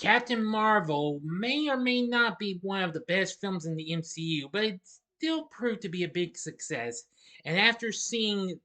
Captain Marvel may or may not be one of the best films in the MCU, but it still proved to be a big success. And after seeing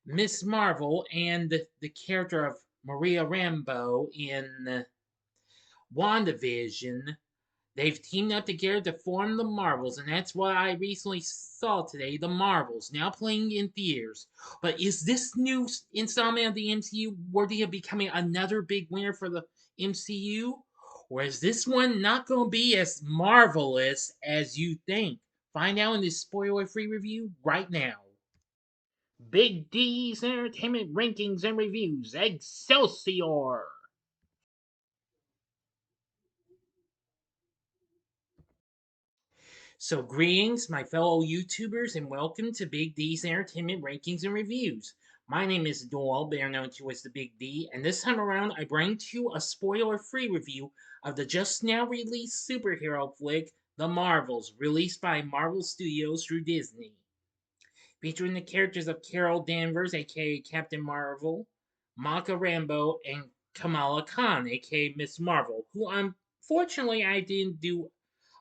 Miss Marvel and the character of Maria Rambeau in WandaVision, they've teamed up together to form the Marvels, and that's what I recently saw today. The Marvels, now playing in theaters. But is this new installment of the MCU worthy of becoming another big winner for the MCU? Or is this one not going to be as marvelous as you think? Find out in this spoiler free review right now. Big D's Entertainment Rankings and Reviews, Excelsior! So, greetings, my fellow YouTubers, and welcome to Big D's Entertainment Rankings and Reviews. My name is Doyle, better known to as the Big D, and this time around I bring to you a spoiler-free review of the just now released superhero flick, The Marvels, released by Marvel Studios through Disney. Featuring the characters of Carol Danvers, aka Captain Marvel, Maka Rambeau, and Kamala Khan, aka Miss Marvel, who unfortunately I didn't do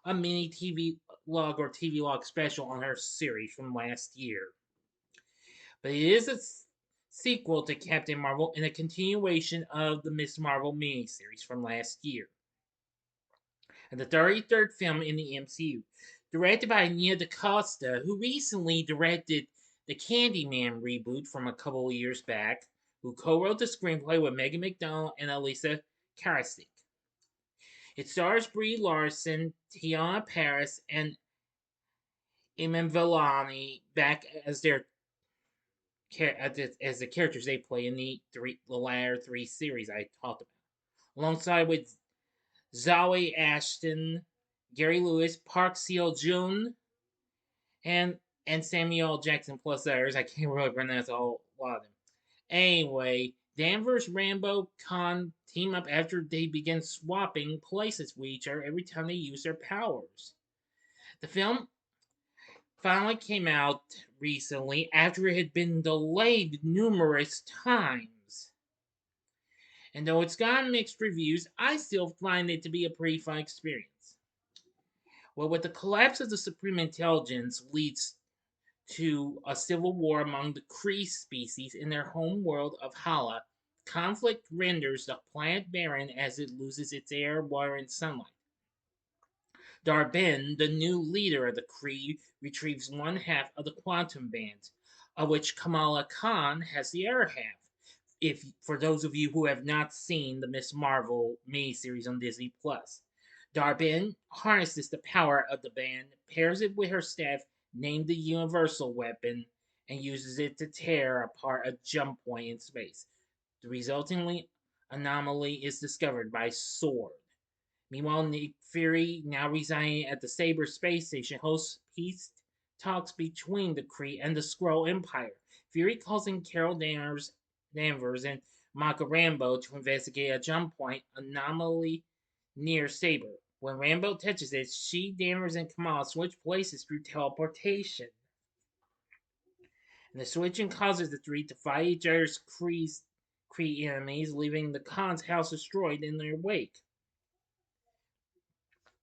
a mini TV log special on her series from last year. But it is a sequel to Captain Marvel and a continuation of the Miss Marvel miniseries from last year. And the 33rd film in the MCU, directed by Nia DaCosta, who recently directed the Candyman reboot from a couple of years back, who co-wrote the screenplay with Megan McDonald and Elisa Karasik. It stars Brie Larson, Teyonah Parris, and Iman Vellani back as as the characters they play in the latter three series I talked about, alongside with Zawe, Ashton, Gary Lewis, Park Seo Joon, and Samuel Jackson, plus others. I can't really pronounce a whole lot of them. Anyway, Danvers, Rambeau, Khan team up after they begin swapping places with each other every time they use their powers. The film finally came out recently after it had been delayed numerous times. And though it's gotten mixed reviews, I still find it to be a pretty fun experience. Well, with the collapse of the Supreme Intelligence leads to a civil war among the Kree species in their home world of Hala, conflict renders the planet barren as it loses its air, water, and sunlight. Dar-Benn, the new leader of the Kree, retrieves one half of the quantum band, of which Kamala Khan has the other half. If for those of you who have not seen the Miss Marvel miniseries on Disney Plus, Dar-Benn harnesses the power of the band, pairs it with her staff, named the Universal Weapon, and uses it to tear apart a jump point in space. The resulting anomaly is discovered by Sword. Meanwhile, Nick Fury, now residing at the Saber space station, hosts peace talks between the Kree and the Skrull Empire. Fury calls in Carol Danvers and Maka Rambeau to investigate a jump point anomaly near Saber. When Rambeau touches it, she, Danvers, and Kamala switch places through teleportation. And the switching causes the three to fight each other's Kree enemies, leaving the Khan's house destroyed in their wake.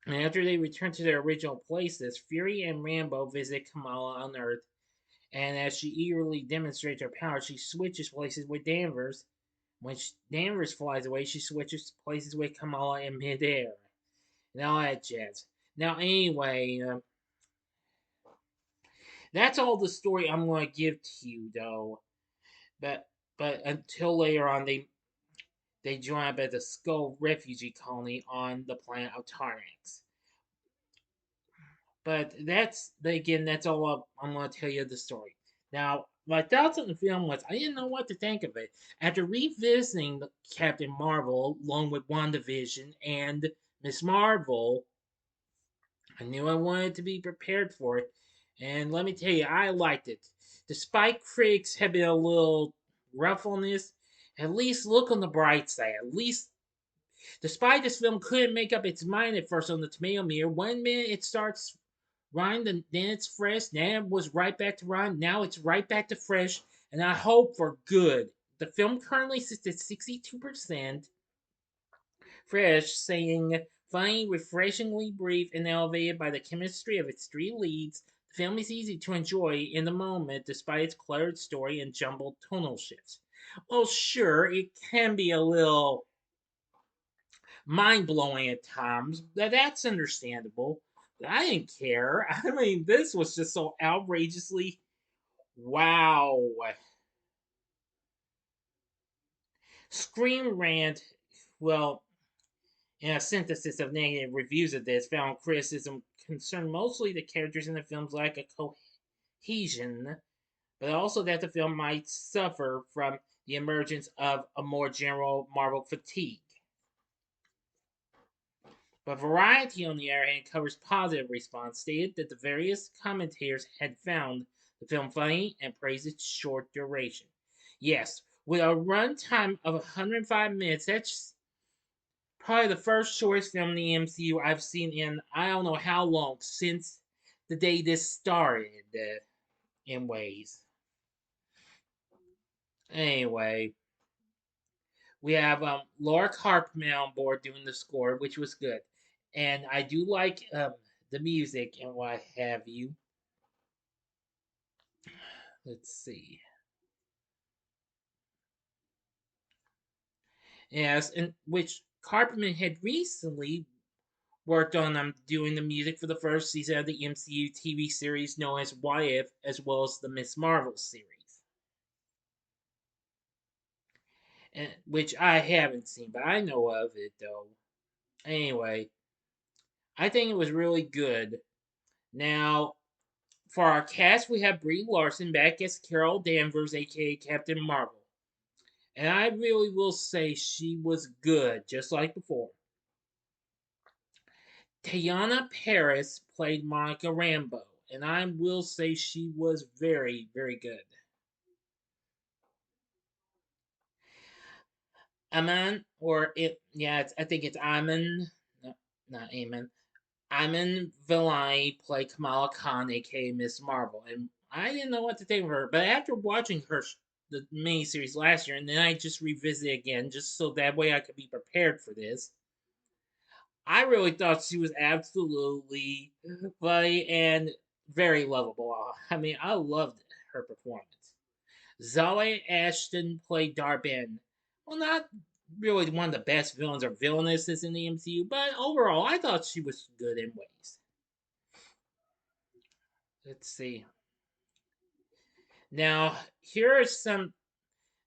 And after they return to their original places, Fury and Rambeau visit Kamala on Earth, and as she eagerly demonstrates her power, she switches places with Danvers. When Danvers flies away, she switches places with Kamala in midair. And all that jazz. Now, anyway, that's all the story I'm going to give to you, though. But until later on, they join up at the Skull refugee colony on the planet of Tarnax. But that's all I'm going to tell you the story. Now, my thoughts on the film was I didn't know what to think of it. After revisiting Captain Marvel along with WandaVision and Miss Marvel, I knew I wanted to be prepared for it. And let me tell you, I liked it. Despite critics have been a little rough on this, at least look on the bright side. At least, despite this film couldn't make up its mind at first on the tomato meter, 1 minute it starts Ryan, then it's fresh. Then it was right back to Ryan. Now it's right back to fresh. And I hope for good. The film currently sits at 62%. Fresh, saying, funny, refreshingly brief, and elevated by the chemistry of its three leads, the film is easy to enjoy in the moment despite its cluttered story and jumbled tonal shifts. Well, sure, it can be a little mind blowing at times. That's understandable. But I didn't care. I mean, this was just so outrageously wow. Scream Rant, well, in a synthesis of negative reviews of this, found criticism concerned mostly the characters in the film's lack of cohesion, but also that the film might suffer from the emergence of a more general Marvel fatigue. But Variety, on the other hand, covers positive response, stated that the various commentators had found the film funny and praised its short duration. Yes, with a runtime of 105 minutes, that's probably the first shortest film in the MCU I've seen in I don't know how long, since the day this started, in ways. Anyway, we have Laura Carpenter on board doing the score, which was good. And I do like the music and what have you. Let's see. Yes, and which Carpenter had recently worked on doing the music for the first season of the MCU TV series known as What If, as well as the Miss Marvel series, and, which I haven't seen, but I know of it though. Anyway, I think it was really good. Now, for our cast, we have Brie Larson back as Carol Danvers, aka Captain Marvel. And I really will say she was good, just like before. Teyonah Parris played Monica Rambeau, and I will say she was very, very good. Iman, or it, yeah, I think it's Iman, no, not Iman. Iman Vellani played Kamala Khan, aka Miss Marvel, and I didn't know what to think of her. But after watching her the miniseries last year, and then I just revisit it again, just so that way I could be prepared for this. I really thought she was absolutely funny and very lovable. I mean, I loved her performance. Zawe Ashton played Darben. Well, not really one of the best villains or villainesses in the MCU, but overall, I thought she was good in ways. Let's see. Now, here are some.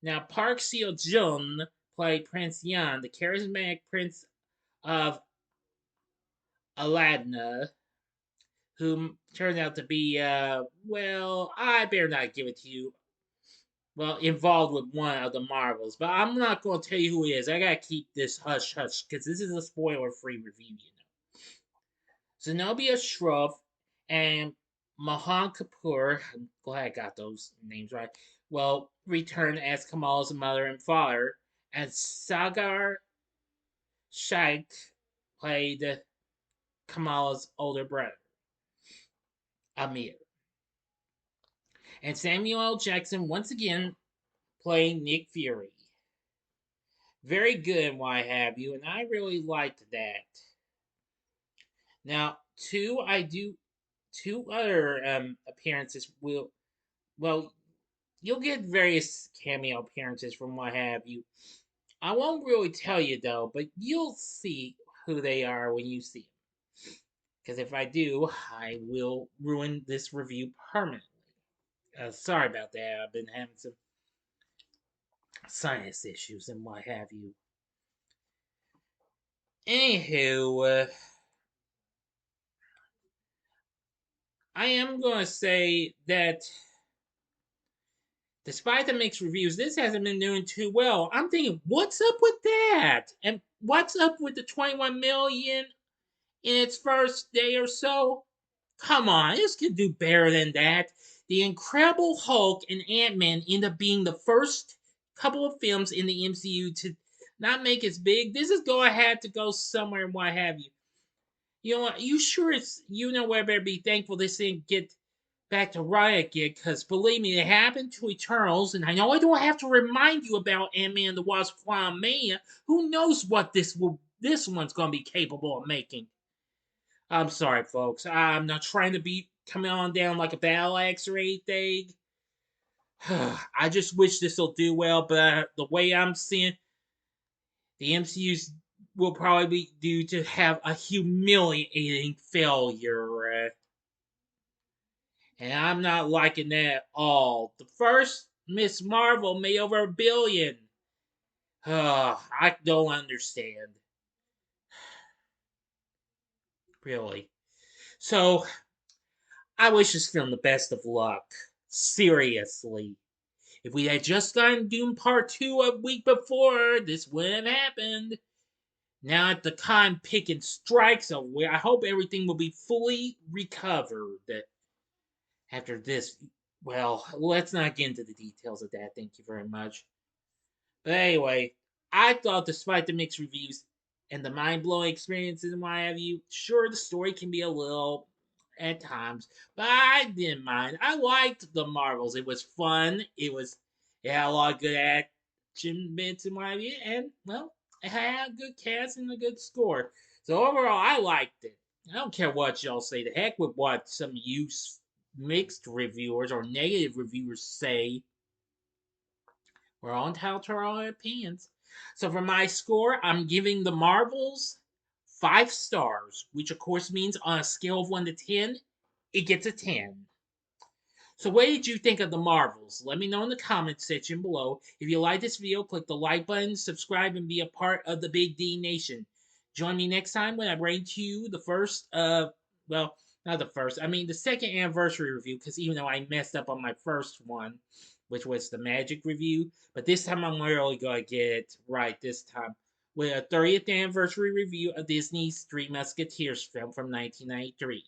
Now, Park Seo Joon played Prince Yan, the charismatic prince of Aladna, who turned out to be, well, I better not give it to you. Well, involved with one of the Marvels, but I'm not going to tell you who he is. I gotta keep this hush hush because this is a spoiler-free review, you know. Zenobia Shroff and Mohan Kapoor, I'm glad I got those names right, well, return as Kamal's mother and father, and Sagar Shaikh played Kamala's older brother, Amir. And Samuel L. Jackson once again playing Nick Fury. Very good, why have you, and I really liked that. Now, two other appearances will, well, you'll get various cameo appearances from what have you. I won't really tell you though, but you'll see who they are when you see them. Because if I do, I will ruin this review permanently. Sorry about that. I've been having some sinus issues and what have you. Anywho, I am going to say that despite the mixed reviews, this hasn't been doing too well. I'm thinking, what's up with that? And what's up with the 21 million in its first day or so? Come on, this could do better than that. The Incredible Hulk and Ant-Man end up being the first couple of films in the MCU to not make as big. This is going to have to go somewhere and what have you. You know what? You sure it's, you know what, I better be thankful this didn't get back to Riot Gig, because believe me, it happened to Eternals, and I know I don't have to remind you about Ant-Man and the Wasp: Quantumania. Who knows what this will this one's going to be capable of making. I'm sorry, folks. I'm not trying to be coming on down like a battle axe or anything. I just wish this will do well, but the way I'm seeing the MCU's will probably be due to have a humiliating failure. And I'm not liking that at all. The first Miss Marvel made over $1 billion. I don't understand. Really. So, I wish this film the best of luck. Seriously. If we had just gotten Doom Part 2 a week before, this wouldn't have happened. Now at the time picking strikes away, I hope everything will be fully recovered after this. Well, let's not get into the details of that. Thank you very much. But anyway, I thought despite the mixed reviews and the mind blowing experiences and what have you, sure the story can be a little at times, but I didn't mind. I liked the Marvels. It was fun. It had a lot of good action bits and what have you, and well, it had a good cast and a good score. So overall, I liked it. I don't care what y'all say. The heck with what some mixed reviewers or negative reviewers say. We're all entitled to our own opinions. So for my score, I'm giving the Marvels 5 stars, which of course means on a scale of 1 to 10, it gets a 10. So what did you think of the Marvels? Let me know in the comments section below. If you like this video, click the like button, subscribe, and be a part of the Big D Nation. Join me next time when I bring to you the first well, not the first, I mean the second anniversary review, because even though I messed up on my first one, which was the Magic review, but this time I'm really going to get it right this time, with a 30th anniversary review of Disney's Three Musketeers film from 1993.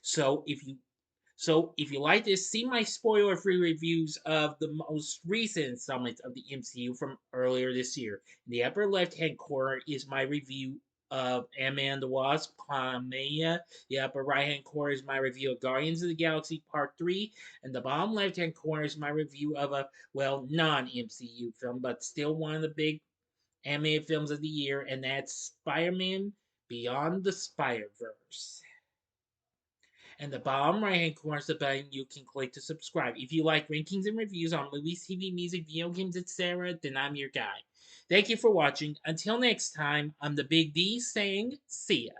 So if you like this, see my spoiler-free reviews of the most recent installments of the MCU from earlier this year. In the upper left-hand corner is my review of Ant-Man and the Wasp: Quantumania. The upper right-hand corner is my review of Guardians of the Galaxy Part 3. And the bottom left-hand corner is my review of a, well, non-MCU film, but still one of the big animated films of the year, and that's Spider-Man Beyond the Spider-Verse. And the bottom right hand corner is the button you can click to subscribe. If you like rankings and reviews on movies, TV, music, video games, etc., then I'm your guy. Thank you for watching. Until next time, I'm the Big D saying, see ya.